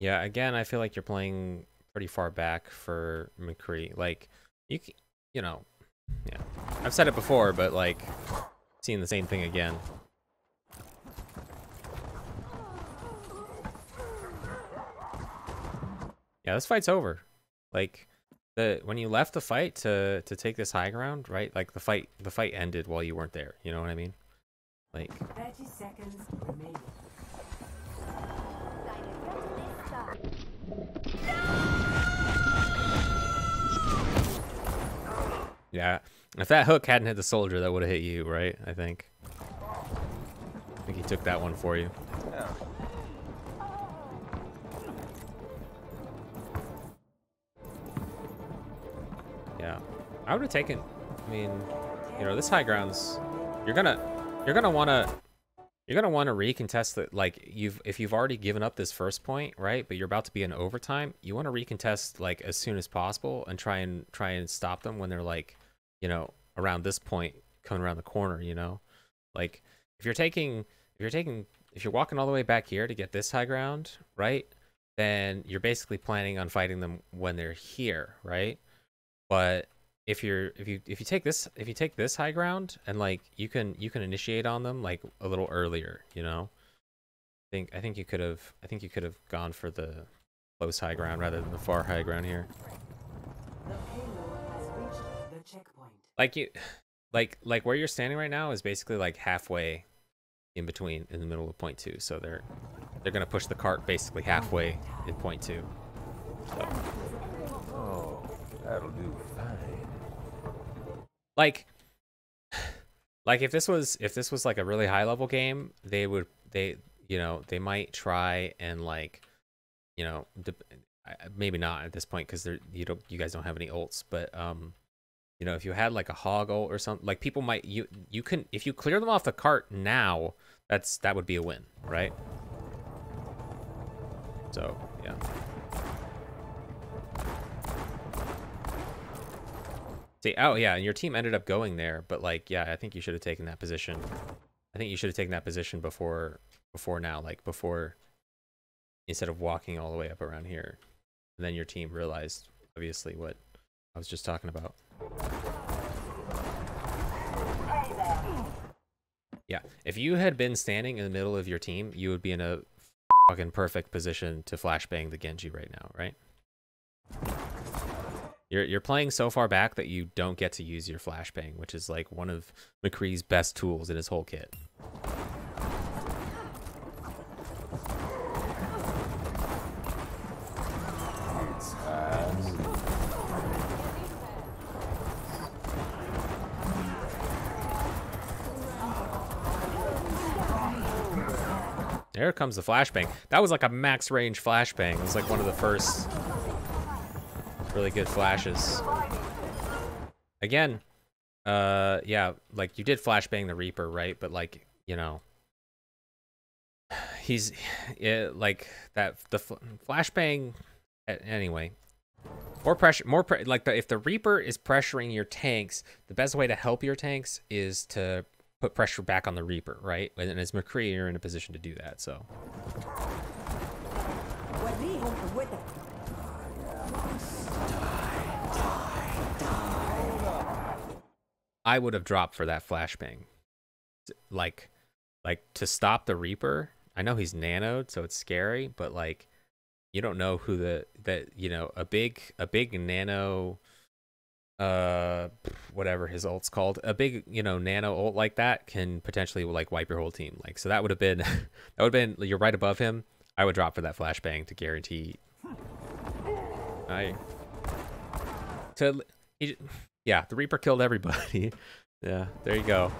Yeah, again, I feel like you're playing pretty far back for McCree. Like, you know, yeah. I've said it before, but like, seeing the same thing again. Yeah, this fight's over. Like, when you left the fight to take this high ground, right? Like the fight ended while you weren't there. You know what I mean? Like 30 seconds remaining. yeah, if that hook hadn't hit the soldier, that would have hit you, right? I think he took that one for you. Yeah. Yeah, I would have taken. I mean, you know, this high ground's. You're gonna wanna recontest it. Like if you've already given up this first point, right? But you're about to be in overtime. You want to recontest like as soon as possible and try and stop them when they're like, you know, around this point, coming around the corner. You know, like if you're walking all the way back here to get this high ground, right? Then you're basically planning on fighting them when they're here, right? But if you take this high ground and like you can initiate on them like a little earlier, you know. I think you could have gone for the close high ground rather than the far high ground here. The payload has reached the checkpoint. Like like where you're standing right now is basically like halfway in between, in the middle of point 2. So they're gonna push the cart basically halfway in point 2. So. Oh, that'll do fine. Like if this was like a really high level game, they might try and like, you know, maybe not at this point because you guys don't have any ults, but you know, if you had like a hog ult or something, like people might you can, if you clear them off the cart now, that would be a win, right? So yeah. See, oh yeah, and your team ended up going there, but like, yeah, I think you should have taken that position. I think you should have taken that position before now, like before, instead of walking all the way up around here. And then your team realized, obviously, what I was just talking about. Yeah, if you had been standing in the middle of your team, you would be in a fucking perfect position to flashbang the Genji right now, right? You're playing so far back that you don't get to use your flashbang, which is like one of McCree's best tools in his whole kit. There comes the flashbang. That was like a max range flashbang. It was like one of the first really good flashes. Again, yeah, like you did flashbang the Reaper, right? But like, you know, he's like that. The flashbang, anyway. More pressure, like if the Reaper is pressuring your tanks, the best way to help your tanks is to put pressure back on the Reaper, right? And as McCree, you're in a position to do that. So. I would have dropped for that flashbang. Like to stop the Reaper. I know he's nanoed, so it's scary, but like you don't know who you know, a big nano whatever his ult's called, a big, you know, nano ult like that can potentially like wipe your whole team. Like, so that would have been you're right above him. I would drop for that flashbang to guarantee. Yeah, the Reaper killed everybody. Yeah, there you go.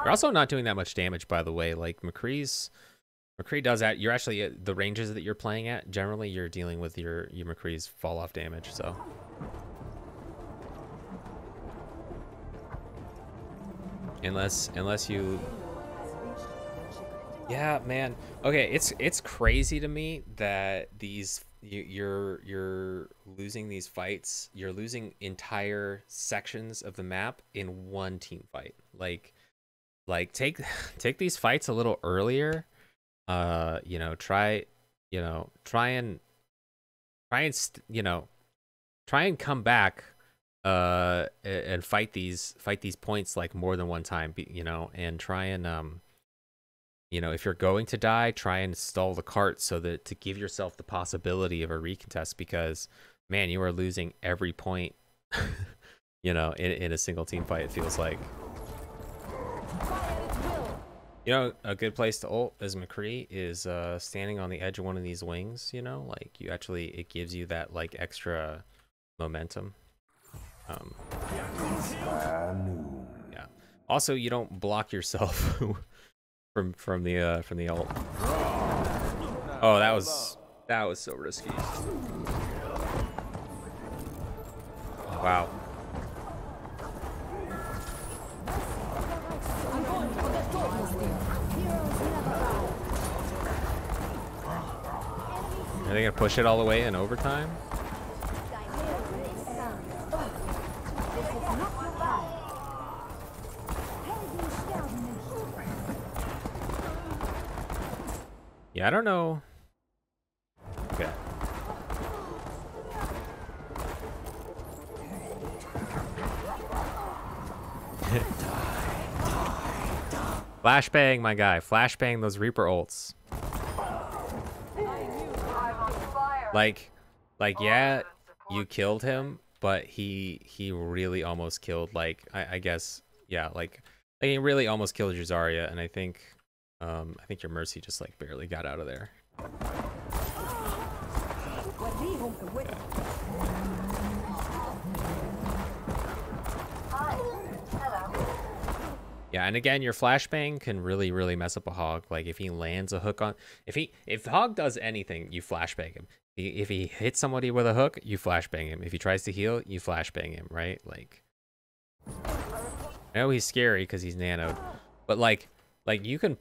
You're also not doing that much damage, by the way. Like McCree does that. You're actually at the ranges that you're playing at. Generally, you're dealing with your McCree's fall off damage. So. Unless you. Yeah, man. Okay, it's crazy to me that you're losing these fights. You're losing entire sections of the map in one team fight. Like take these fights a little earlier. You know, try and come back and fight these points like more than one time, you know, and try and you know, if you're going to die, try and stall the cart so that to give yourself the possibility of a recontest, because man, you are losing every point you know, in a single team fight, it feels like. You know, a good place to ult as McCree is standing on the edge of one of these wings, you know, like you actually, it gives you that like extra momentum. Yeah. Also, you don't block yourself from the ult. Oh, that was so risky. Wow. Are they gonna push it all the way in overtime? Yeah, I don't know. Okay. Flashbang, my guy. Flashbang those Reaper ults. Like yeah, you killed him, but he really almost killed, like I guess, yeah, like he really almost killed your Zarya, and I think your Mercy just like barely got out of there. Yeah, and again, your flashbang can really mess up a hog. Like if he lands a hook on, if Hog does anything, you flashbang him. If he hits somebody with a hook, you flashbang him. If he tries to heal, you flashbang him, right? Like, I know he's scary because he's nanoed, but like you can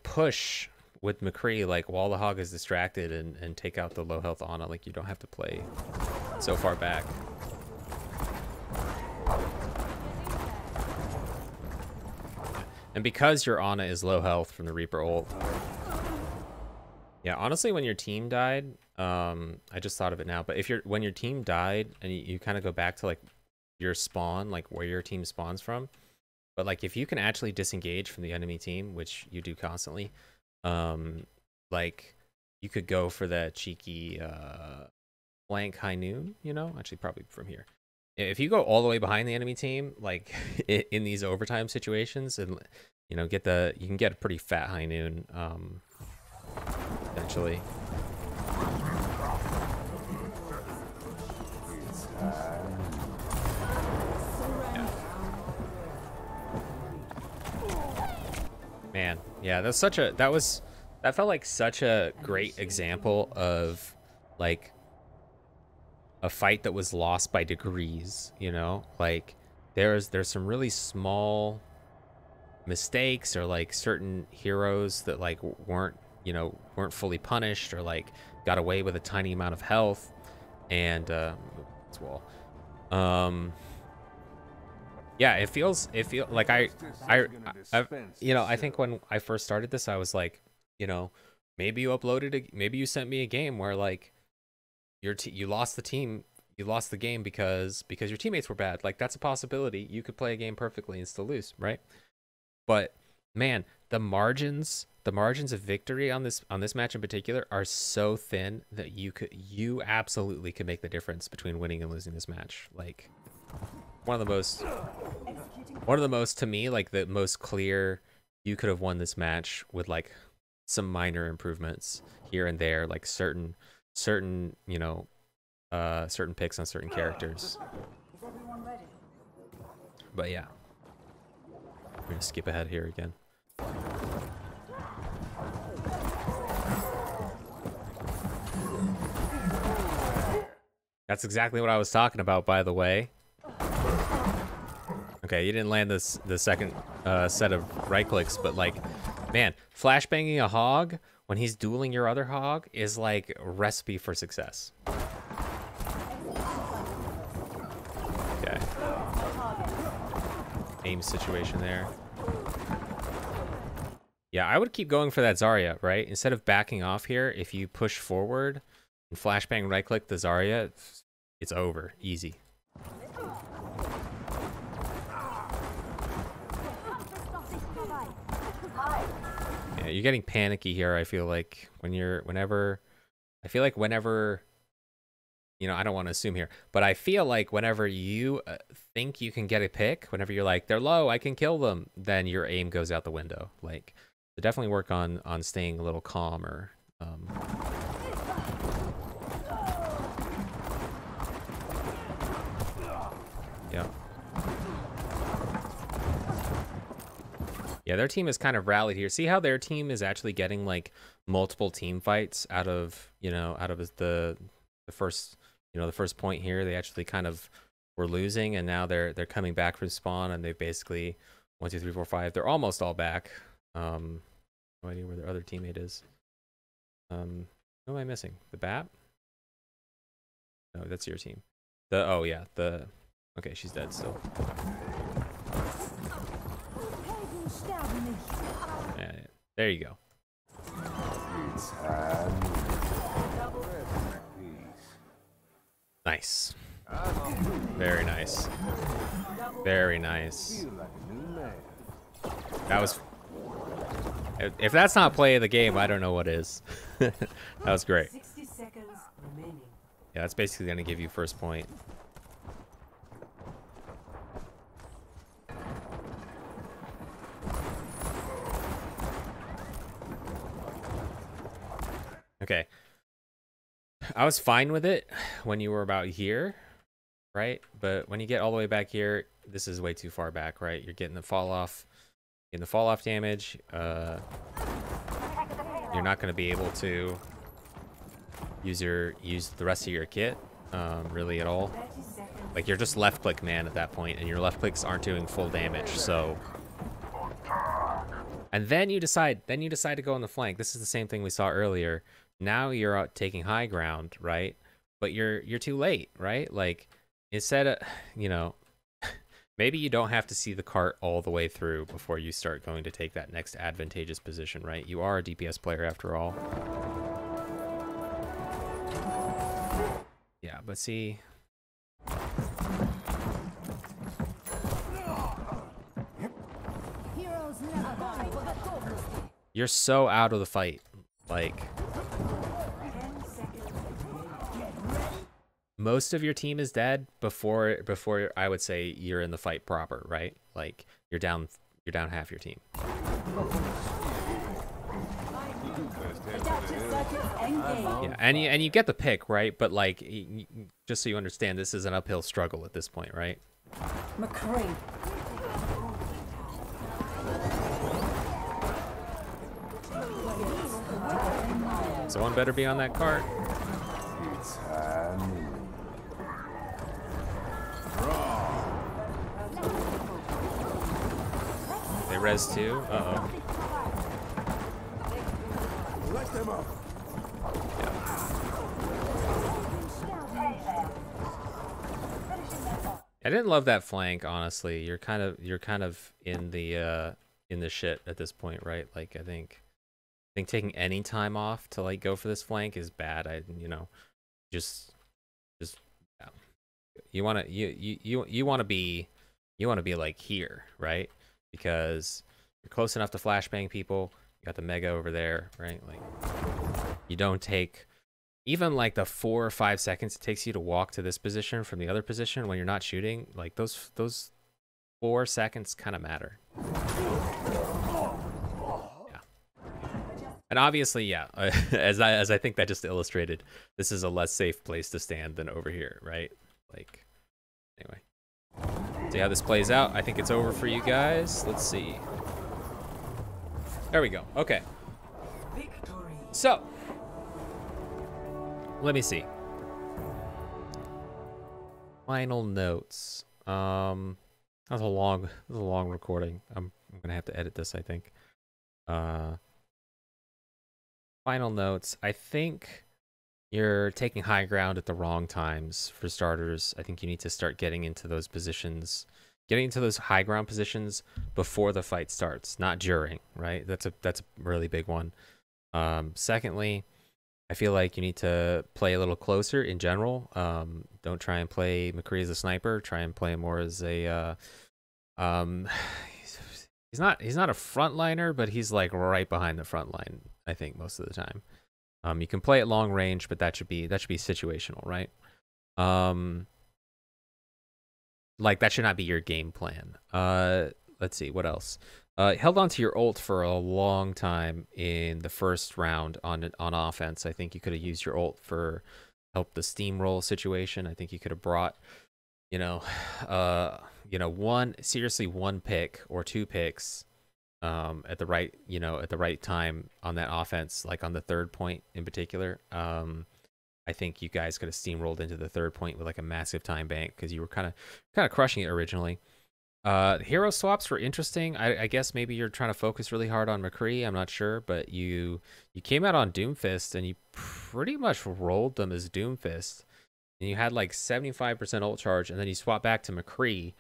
push with McCree like while the Hog is distracted and take out the low health Ana. Like you don't have to play so far back. And because your Ana is low health from the Reaper ult. Yeah, honestly, when your team died, I just thought of it now, but when your team died and you kind of go back to like your spawn, like where your team spawns from, but like if you can actually disengage from the enemy team, which you do constantly, like you could go for that cheeky flank high noon, you know, actually probably from here. If you go all the way behind the enemy team, like in these overtime situations, and you know, you can get a pretty fat high noon, eventually. Yeah. Man, yeah, that felt like such a great example of like a fight that was lost by degrees, you know? Like there's some really small mistakes, or like certain heroes that like weren't fully punished, or like got away with a tiny amount of health, and as well. Yeah, it feels like I you know, I think when I first started this, I was like, you know, maybe you sent me a game where like you lost the game because your teammates were bad. Like that's a possibility. You could play a game perfectly and still lose, right? But man, the margins of victory on this match in particular are so thin that you absolutely could make the difference between winning and losing this match. Like one of the most to me, like the most clear, you could have won this match with like some minor improvements here and there, like certain you know, certain picks on certain characters. But yeah, I'm gonna skip ahead here again. That's exactly what I was talking about, by the way. Okay, you didn't land the second set of right clicks, but like, man, flashbanging a hog when he's dueling your other hog is like a recipe for success. aim situation there. Yeah, I would keep going for that Zarya, right? Instead of backing off here, if you push forward and flashbang right-click the Zarya, it's over. Easy. Yeah, you're getting panicky here, I feel like, whenever, you know, I don't want to assume here, but I feel like whenever you think you can get a pick, whenever you're like, they're low, I can kill them, then your aim goes out the window. Like, so definitely work on staying a little calmer. Yeah. Yeah, their team is kind of rallied here. See how their team is actually getting like multiple team fights out of, you know, out of the first, you know, the first point here. They actually kind of were losing, and now they're coming back from spawn, and they basically 1, 2, 3, 4, 5. They're almost all back. No idea where their other teammate is. Who am I missing? The BAP? No, that's your team. Oh yeah, okay, she's dead still. Yeah, there you go. Nice. Very nice. Very nice. That was... If that's not play of the game, I don't know what is. That was great. 60 seconds remaining. Yeah, that's basically going to give you first point. Okay. I was fine with it when you were about here, right? But when you get all the way back here, this is way too far back, right? You're getting the fall off damage. You're not going to be able to use the rest of your kit really at all. Like, you're just left click man at that point, and your left clicks aren't doing full damage. So, and then you decide to go on the flank. This is the same thing we saw earlier. Now you're out taking high ground, right? But you're too late, right? Like, instead of, you know, maybe you don't have to see the cart all the way through before you start going to take that next advantageous position, right? You are a DPS player after all. Yeah, but see... You're so out of the fight. Like... Most of your team is dead before I would say you're in the fight proper, right? Like, you're down half your team. Yeah, and you get the pick, right? But like, just so you understand, this is an uphill struggle at this point, right? McCree. Someone better be on that cart. They res too? Uh-oh. I didn't love that flank, honestly. You're kind of in the shit at this point, right? Like, I think taking any time off to like go for this flank is bad. You know, just yeah. You want to be like here, right? Because you're close enough to flashbang people. You got the mega over there, right? Like, you don't take even like the 4 or 5 seconds it takes you to walk to this position from the other position when you're not shooting. Like, those 4 seconds kind of matter. Yeah. And obviously, yeah, as I think that just illustrated, this is a less safe place to stand than over here, right? Like, anyway. See how this plays out. I think it's over for you guys. Let's see. There we go. Okay. So, let me see. Final notes. That was a long recording. I'm gonna have to edit this, I think. Final notes. I think You're taking high ground at the wrong times for starters. I think you need to start getting into those positions, getting into those high ground positions before the fight starts, not during, right? That's a really big one. Secondly, I feel like you need to play a little closer in general. Don't try and play McCree as a sniper. Try and play more as a um he's not a frontliner, but he's like right behind the front line, I think, most of the time. You can play at long range, but that should be situational, right? Like that should not be your game plan. Let's see what else. Held on to your ult for a long time in the first round on offense. I think you could have used your ult for help the steamroll situation. I think you could have brought, you know, one pick or two picks at the right, at the right time on that offense, like on the third point in particular. I think you guys could have steamrolled into the third point with like a massive time bank because you were kind of crushing it originally. Hero swaps were interesting. I guess maybe you're trying to focus really hard on McCree. I'm not sure, but you came out on Doomfist and you pretty much rolled them as Doomfist. And you had like 75% ult charge, and then you swap back to McCree.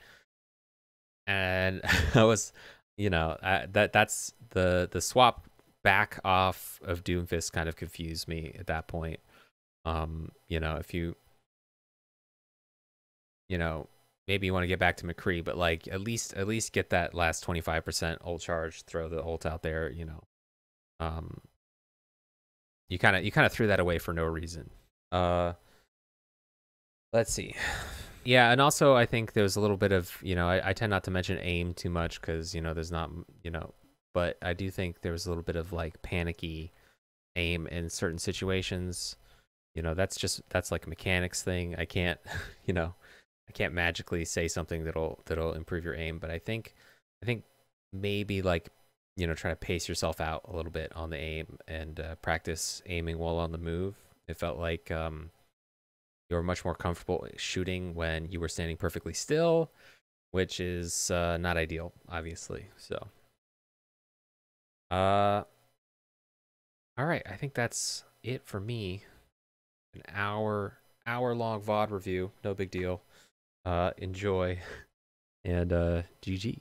And I was, that's the swap back off of Doomfist kind of confused me at that point. If maybe you want to get back to McCree, but like at least get that last 25% ult charge, throw the ult out there, you kind of threw that away for no reason. Let's see. Yeah, and also I think there's a little bit of, I tend not to mention aim too much because, there's not, but I do think there was a little bit of like panicky aim in certain situations. That's like a mechanics thing. I can't, I can't magically say something that'll improve your aim, but I think maybe like, try to pace yourself out a little bit on the aim and practice aiming while on the move. It felt like you were much more comfortable shooting when you were standing perfectly still, which is not ideal, obviously. So, all right, I think that's it for me. An hour long VOD review, no big deal. Enjoy, and GG.